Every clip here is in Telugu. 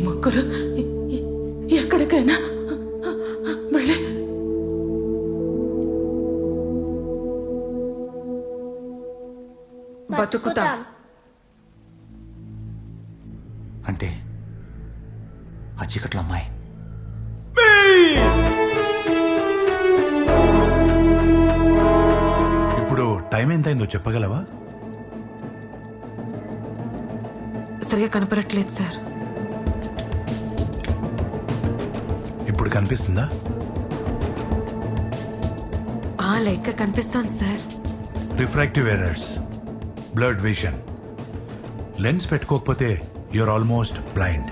ముగ్గురు ఎక్కడికైనా వెళ్ళి బతుకుతాం. అంటే ఆ చీకట్లో అమ్మాయి ఇప్పుడు టైం ఎంతైందో చెప్పగలవా? సరిగా కనపడట్లేదు సార్. ఇప్పుడు కనిపిస్తుందా? లైట్ గా కనిపిస్తోంది sir. Refractive errors, blurred vision. Lens పెట్టుకోకపోతే యూఆర్ ఆల్మోస్ట్ బ్లైండ్.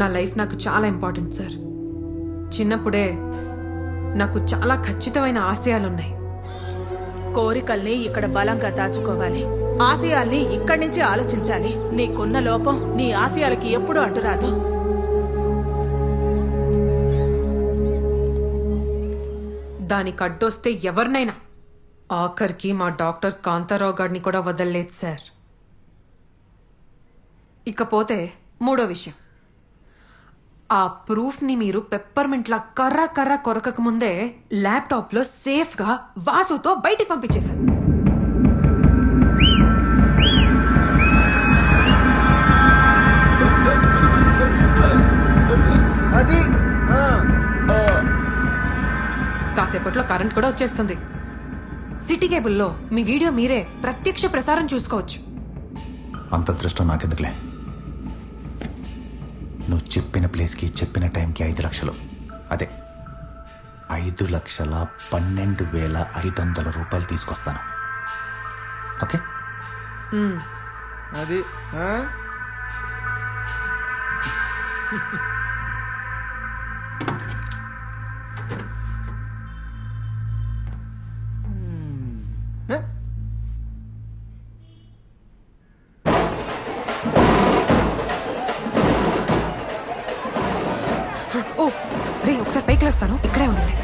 నా లైఫ్ నాకు చాలా ఇంపార్టెంట్ సార్. చిన్నప్పుడే నాకు చాలా ఖచ్చితమైన ఆశయాలున్నాయి. కోరికల్ని ఇక్కడ బలంగా దాచుకోవాలి, ఆశయాల్ని ఇక్కడి నుంచి ఆలోచించాలి. నీకున్న లోపం నీ ఆశయాలకి ఎప్పుడూ అడ్డురాదు. దానికి అడ్డొస్తే ఎవరినైనా, ఆఖరికి మా డాక్టర్ కాంతారావు గారిని కూడా వదలలేదు సార్. ఇకపోతే మూడో విషయం, ఆ ప్రూఫ్ని మీరు పెప్పర్మెంట్లా కర్ర కర్ర కొరకక ముందే ల్యాప్టాప్లో సేఫ్గా వాసుతో బయటికి పంపించేశారు. అది కాసేపట్లో కరెంట్ కూడా వచ్చేస్తుంది. సిటీ కేబుల్లో మీ వీడియో మీరే ప్రత్యక్ష ప్రసారం చూసుకోవచ్చు. అంత దృష్టం నాకెందుకులే. నువ్వు చెప్పిన ప్లేస్కి చెప్పిన టైంకి 5 లక్షలు, అదే 5,12,500 రూపాయలు తీసుకొస్తాను. ఓకే? అది ఓ రే, ఒకసారి పైకి లేస్తాను, ఇక్కడే ఉండండి.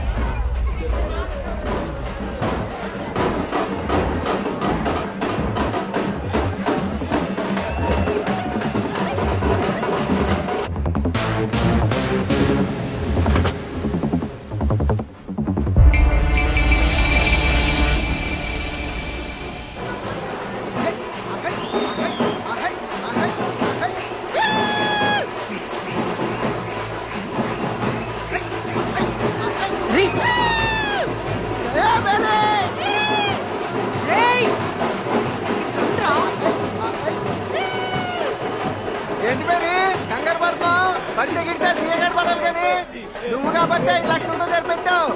ఏంటి మరి కంగారు పడుతున్నావు? పడితే గిడితే సీఎగాడు పడాలి కానీ నువ్వు కాబట్టి 5 లక్షలతో సరిపెట్టావు.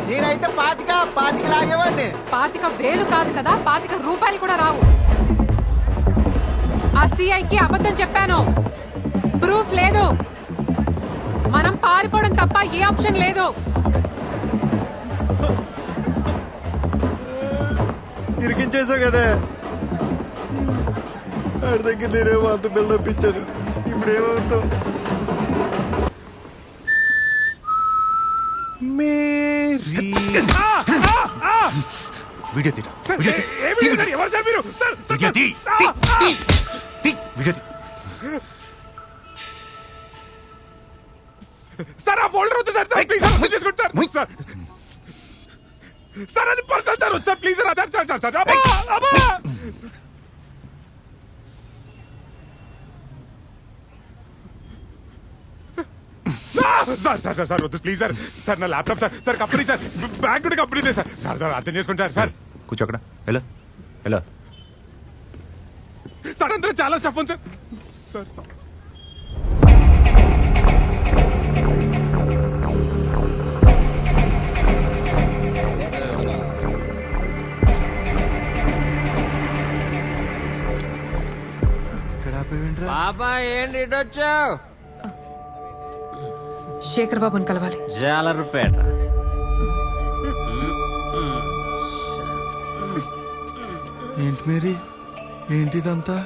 నేనైతే 25 లాగేవాడిని. 25,000 కాదు కదా, 25 రూపాయలు కూడా రావు. ఆ సిఐకి అబద్ధం చెప్పాను, ప్రూఫ్ లేదు. మనం పారిపోవడం తప్ప ఏ ఆప్షన్ లేదు. ఇరికించేసావు కదా. ఆడి దగ్గర నేనేమో అంత బిల్డప్ ఇచ్చాను. ఇప్పుడు ఏమవుతావు? వీడియో తీరా. సార్ ఆ ఫోల్డర్ వద్దు సార్, సార్ ప్లీజ్ సార్ తీసుకోండి సార్. సార్ సార్ అది personal sir, sir please sir. Sir sir sir అబ్బా అబ్బా సార్ సార్ సార్ సార్ వద్దు ప్లీజ్ సార్. సార్ నా laptop sir, sir company sir, bank కూడా కంపెనీ సార్. సార్ సార్ అర్థం చేసుకోండి సార్. సార్ కూర్చో అక్కడ. ఎలా ఎలా సార్ అందరూ చాలా స్టఫ్ ఉంది సార్. సార్ బాబా ఏంటి ఇటొచ్చావు? శేఖర్ బాబుని కలవాలి. జాలర్పేట. ఏంటి మేరీ ఏంటిదంతా?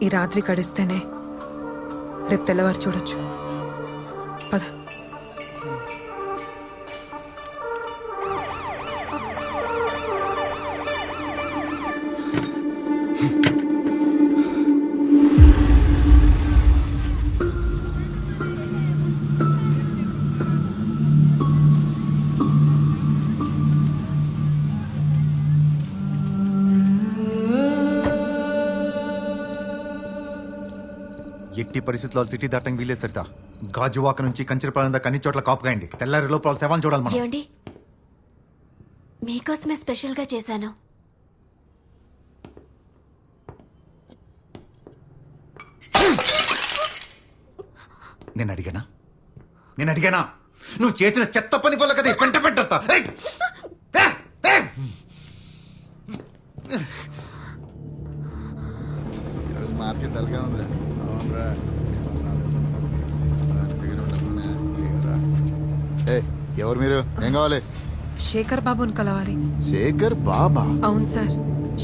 ఈ రాత్రి కడిస్తేనే రేపు తెల్లవారు చూడొచ్చు. పద. ఎట్టి పరిస్థితుల్లో సిటీ దాటంగా వీలేదు సరితా. గాజువాక నుంచి కంచిరపాలెం దాకా అన్ని చోట్ల కాపుగాయండి. తెల్లారి లోపల శవాన్ని చూడాలి మనం. ఏమండి మీకోసమే స్పెషల్గా చేశాను. నేను అడిగానా? నువ్వు చేసిన చెత్త పని వల్ల కదా పెంట పెట్టా. మార్కెట్ డల్గా ఉందిరా. ఎవరు మీరు? ఏం కావాలి? శేఖర్ బాబుని కలవాలి. శేఖర్ బాబా? అవును సార్,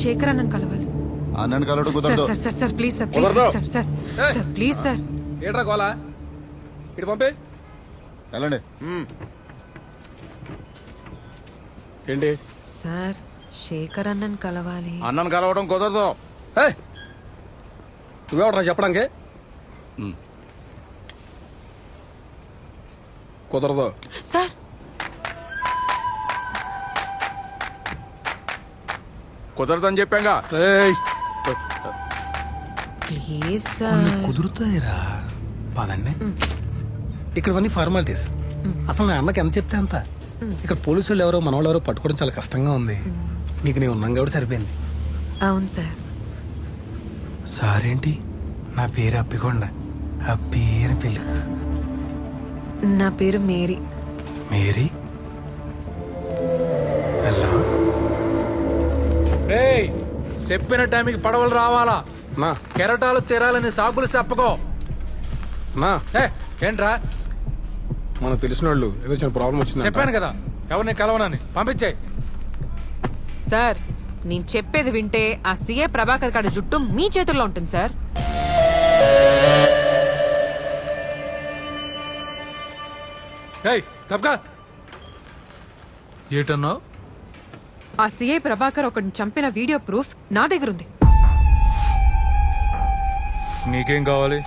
శేఖర్ అన్నను కలవాలి. అన్నను కలవడం సార్ కుదరదు. Sir sir sir please sir, please sir sir sir please sir. ఏట్రా గోలా ఇటు పంపే. వెళ్ళండి. ఏంటి సార్ శేఖర్ అన్నను కలవాలి. అన్నను కలవడం కుదరదు. నువ్వెవడరా చెప్పడానికి? కుదరదు సార్. కుదరదని చెప్పాగా. Please sir. కుదురుతాయిరా, పదండి. ఇక్కడవన్నీ ఫార్మాలిటీస్. అసలు నా అన్నకి ఎంత చెప్తే అంత. ఇక్కడ పోలీసులు ఎవరో మనవాళ్ళు ఎవరో పట్టుకోవడం చాలా కష్టంగా ఉంది. నీకు నేను ఉన్నాం కాబట్టి సరిపోయింది. అవును సార్. సారేంటి? నా పేరు అప్పికొండ. అప్పి అని పిలు. నా పేరు మేరీ. మేరీ వెళ్ళా. చెప్పిన టైంకి పడవలు రావాలా? మా కెరటాలు తీరాలని సాకులు చెప్పకో. మా ఏంట్రా? మనకు తెలిసిన వాళ్ళు ఏదో చిన్న ప్రాబ్లం వచ్చింది. చెప్పాను కదా ఎవరిని కలవనని. పంపించాయి. సార్ నేను చెప్పేది వింటే ఆ సీఏ ప్రభాకర్ గారి జుట్టు మీ చేతుల్లో ఉంటుంది సార్. తప్పగా ఏటన్నావు? ఆ సీఐ ప్రభాకర్ ఒకరిని చంపిన వీడియో ప్రూఫ్ నా దగ్గర ఉంది. నీకేం కావాలి?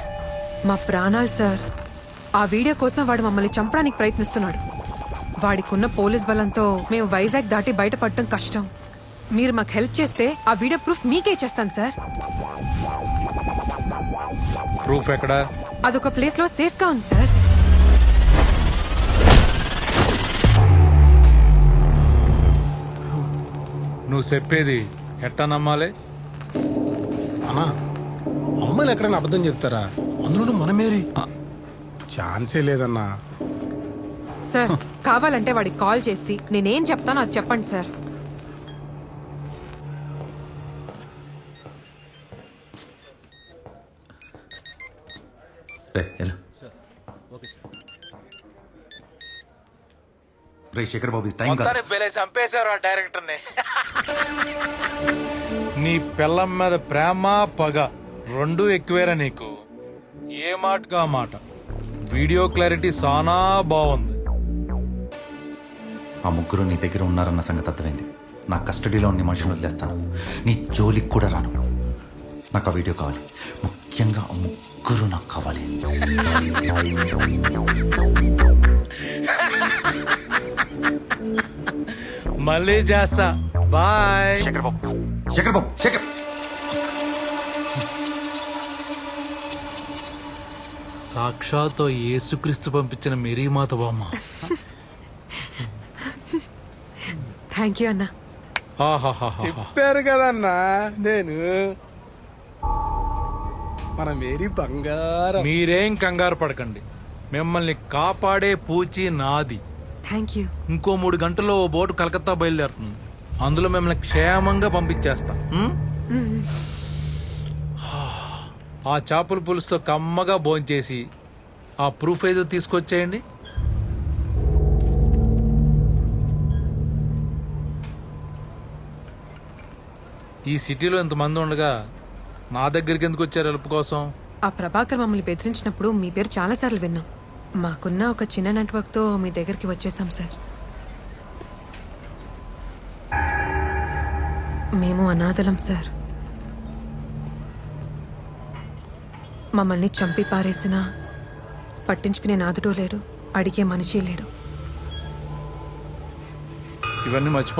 మా ప్రాణాలు సార్. ఆ వీడియో కోసం వాడు మమ్మల్ని చంపడానికి ప్రయత్నిస్తున్నాడు. వాడికున్న పోలీస్ బలంతో మేము వైజాగ్ దాటి బయటపడటం కష్టం. మీరు మాకు హెల్ప్ చేస్తే ఆ వీడియో ప్రూఫ్ మీకే ఇచ్చేస్తాను సార్. ప్రూఫ్ ఎక్కడా? అదొక ప్లేస్ లో సేఫ్ గా ఉంది సార్. నువ్వు చెప్పేది ఎట్టా నమ్మాలి? అన్నా, అమ్మాయిలు ఎక్కడైనా అబద్ధం చెప్తారా? అందులోనూ మన మేరీ ఛాన్సే లేదన్నా. సార్ కావాలంటే వాడికి కాల్ చేసి నేనేం చెప్తానో అది చెప్పండి సార్. రే శేఖర్ బాబు, ఇది టైం కాదు. చంపేశారు ఆ డైరెక్టర్ ని. నీ పిల్లం మీద ప్రేమ పగ రెండు ఎక్కువేరా నీకు. ఏ మాటగా మాట. వీడియో క్లారిటీ సానా బాగుంది. ఆ ముగ్గురు నీ దగ్గర ఉన్నారన్న సంగతి అర్థమైంది. నా కస్టడీలో ఉన్న మనుషులు వదిలేస్తాను. నీ జోలికి కూడా రాను. నాకు ఆ వీడియో కావాలి. ముఖ్యంగా ఆ ముగ్గురు నాకు కావాలి. మళ్ళీ చేస్తా. బాయ్. శేఖర్ బాబు, శేఖర్ బాబు, శేఖర్. సాక్షాత్ యేసుక్రీస్తు పంపించిన మేరీమాత బామ్మ. థ్యాంక్ యూ అన్నా. చెప్పారు కదన్నా నేను. మన మేరీ బంగారం. మీరేం కంగారు పడకండి. మిమ్మల్ని కాపాడే పూచి నాది. Thank you. ఇంకో 3 గంటల్లో ఓ బోటు కలకత్తా బయలుదేరుతుంది. అందులో మిమ్మల్ని క్షేమంగా పంపించేస్తా. ఆ చేపల పులుసుతో కమ్మగా భోంచేసి ఆ ప్రూఫ్ ఏదో తీసుకొచ్చేయండి. ఈ సిటీలో ఇంతమంది ఉండగా నా దగ్గరికి ఎందుకు వచ్చారు హెల్ప్ కోసం? ఆ ప్రభాకర్ మమ్మల్ని బెదిరించినప్పుడు మీ పేరు చాలాసార్లు విన్నాం. మాకున్న ఒక చిన్న నెట్వర్క్తో మీ దగ్గరికి వచ్చేసాం సార్. మేము అనాథలం సార్. మమ్మల్ని చంపి పారేసినా పట్టించుకునే నాదుడూ లేడు, అడిగే మనిషి లేడు. ఇవన్నీ మర్చిపో